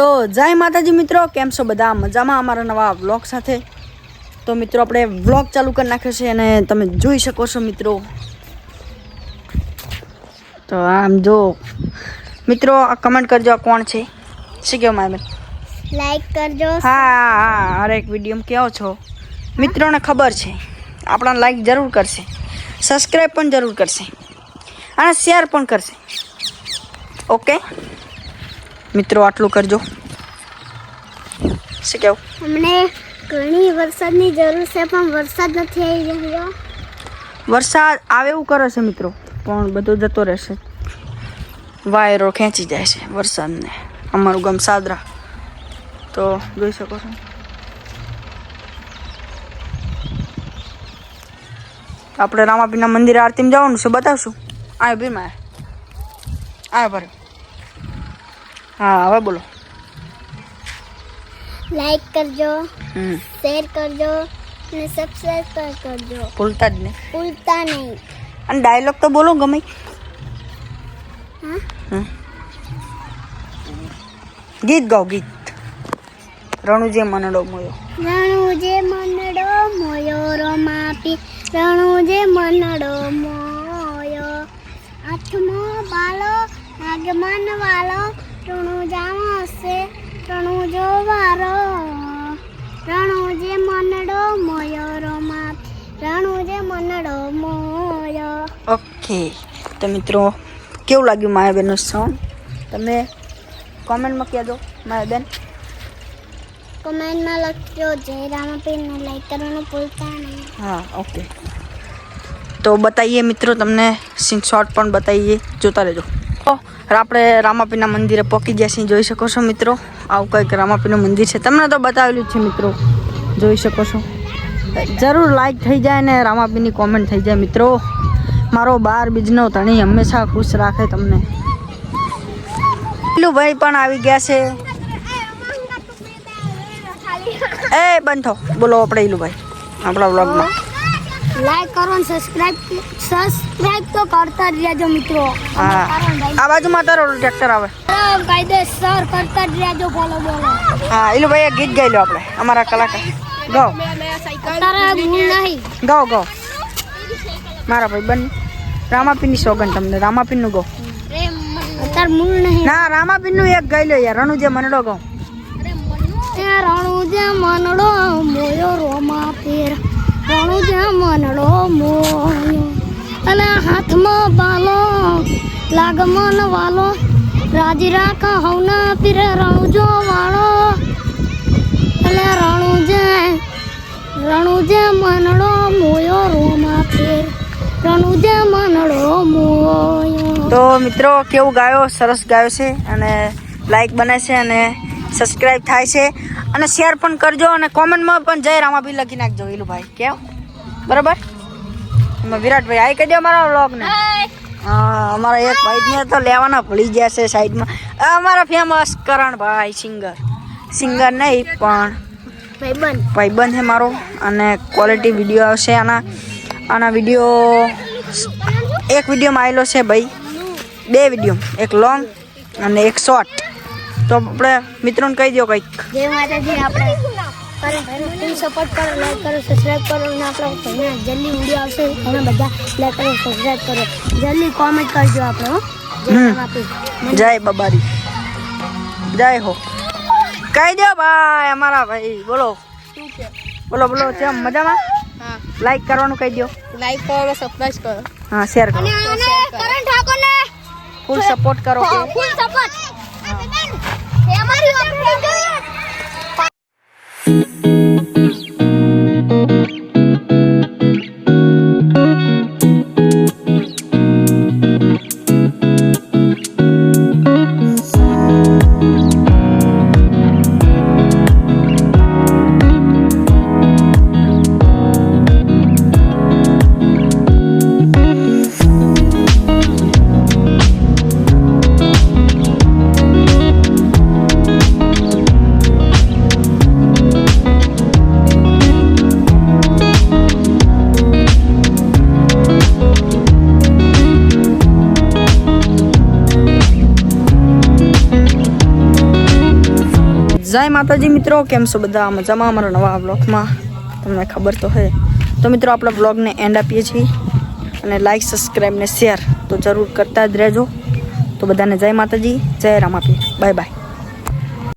તો જય માતાજી મિત્રો, કેમ છો બધા? મજામાં અમારા નવા વ્લોગ સાથે. તો મિત્રો આપણે વ્લોગ ચાલુ કરી નાખ્યો છે અને તમે જોઈ શકો છો મિત્રો. તો આમ જો મિત્રો કમેન્ટ કરજો કોણ છે. શું કહો મારે? લાઈક કરજો. હા હરેક વિડીયો કહો છો. મિત્રોને ખબર છે આપણા લાઈક જરૂર કરશે, સબસ્ક્રાઈબ પણ જરૂર કરશે અને શેર પણ કરશે. ઓકે મિત્રો આટલું કરજો. શું કહું? અમને ઘણી વરસાદની જરૂર છે પણ વરસાદ નથી આવી રહ્યો. વરસાદ આવે એવું કરે છે મિત્રો, પણ બધું જતો રહેશે. વાયરો ખેંચી જાય છે વરસાદને. અમારું ગામ સાદરા તો જોઈ શકો છો. આપણે રામાપીરના મંદિરે આરતીમાં જવાનું છે, બતાવશું. આવ્યો ભીમાં આવ્યો ભરે. હા હવે બોલો. લાઈક કરજો, શેર કરજો અને સબસ્ક્રાઇબ કરજો. ભૂલતા જ નહીં. ભૂલતા નહીં. અને ડાયલોગ તો બોલો ગમે. ગીત ગાઓ, ગીત. રણુજે મનડો મોયો. રણુજે મનડો મોયો રમાપી, રણુજે મનડો મોયો. આઠમો બાલો આગમન વાલો, રણુજામાં હશે રણુજો વારો. રણુજે મનડો મોયો રમાપી, રણુજે મનડો મોયો. ઓકે તો મિત્રો કેવું લાગ્યું માયાબેનનું સોંગ? તમે કોમેન્ટમાં કહેજો માયાબેન. કમેન્ટમાં લખજો જય રામાપીરને લાઈક કરવાનું ભૂલતા નહીં. હા ઓકે. તો બતાવીએ મિત્રો, તમને સિંગ શોર્ટ પણ બતાવીએ, જોતા રહેજો. તો આપણે રામાપીરના મંદિરે પહોંચી ગયા છીએ, જોઈ શકો છો મિત્રો. આવું કંઈક રામાપીરનું મંદિર છે, તમને તો બતાવેલું જ છે મિત્રો, જોઈ શકો છો. જરૂર લાઈક થઈ જાય ને રામાપીરની કોમેન્ટ થઈ જાય મિત્રો. મારો બાર બીજનો ધણી હંમેશા ખુશ રાખે તમને. પેલું ભાઈ પણ આવી ગયા છે. એ બંધ થો, બોલો આપણે ઈલુભાઈ આપણા વ્લોગમાં. લાઈક કરો અને સબસ્ક્રાઇબ તો કરતા જ રહેજો મિત્રો. હા આ બાજુમાં તારો ટ્રેક્ટર આવે. કાયદેસર કરતા જ રહેજો. બોલો બોલો. હા ઈલુભાઈ એક ગીત ગાઈ લો આપણે, અમારા કલાકાર. ગાઓ તારા ભૂલ નહીં. ગાઓ ગાઓ મારા ભાઈ બન. રામાપીરની સોગન તમને, રામાપીરનું ગાઓ. તાર મૂળ નહીં. ના રામાપીરનું એક ગાઈ લો યાર. રણુજે મનડો ગાઓ. રણુજે મનડો મોયો રોમાપીર, રણુજે મનડો મોયો. અને હાથમાં બાલો લાગમન વાલો, રાજી રાખ હવના પીર રણુજો વાળો. અને રણુજે મનડો મોયો રોમાપીર, રણુજે મનડો મોયો. તો મિત્રો કેવું ગાયો? સરસ ગાયો છે અને લાઈક બને છે અને સબસ્ક્રાઈબ થાય છે અને શેર પણ કરજો અને કોમેન્ટમાં પણ જય રામાપીર લખી નાખજો ઈલુભાઈ. કેવું બરાબર? એમાં વિરાટભાઈ આઈ કહી દો અમારા વ્લોગને. હા અમારા એક ભાઈને તો લેવાના ભૂલી ગયા છે સાઈડમાં. અમારા ફેમસ કરણભાઈ સિંગર નહીં પણ ભાઈબંધ છે મારો. અને ક્વોલિટી વિડીયો આવશે આના વિડીયો. એક વિડીયોમાં આવેલો છે ભાઈ, 2 વિડીયો, એક લોંગ અને એક શોર્ટ. તો આપણે મિત્રોને કહી દો કંઈક. જય માતાજી. આપણે ફૂલ સપોર્ટ કરો, લાઈક કરો, સબસ્ક્રાઈબ કરો અને આપણા ભાઈના જલ્દી વિડીયો આવશે. ઘણા બધા લાઈક કરો, સબસ્ક્રાઈબ કરો, જલ્દી કોમેન્ટ કરજો આપણે. જય બાબારી, જય હો. કહી દો ભાઈ અમારા ભાઈ. બોલો બોલો બોલો. કેમ મજામાં? હા. લાઈક કરવાનું કહી દો. લાઈક કરો, સબસ્ક્રાઇબ કરો. હા શેર કરો. અને કરણ ઠાકોરને ફૂલ સપોર્ટ કરો. Full support. એ અમારી જય માતાજી મિત્રો, કેમ છો બધા? મજામાં? અમારા નવા બ્લોગમાં તમને ખબર તો હે. તો મિત્રો આપણા બ્લોગને એન્ડ આપીએ છીએ અને લાઈક, સબસ્ક્રાઈબ ને શેર તો જરૂર કરતા જ રહેજો. તો બધાને જય માતાજી, જય રામાપીર, બાય બાય.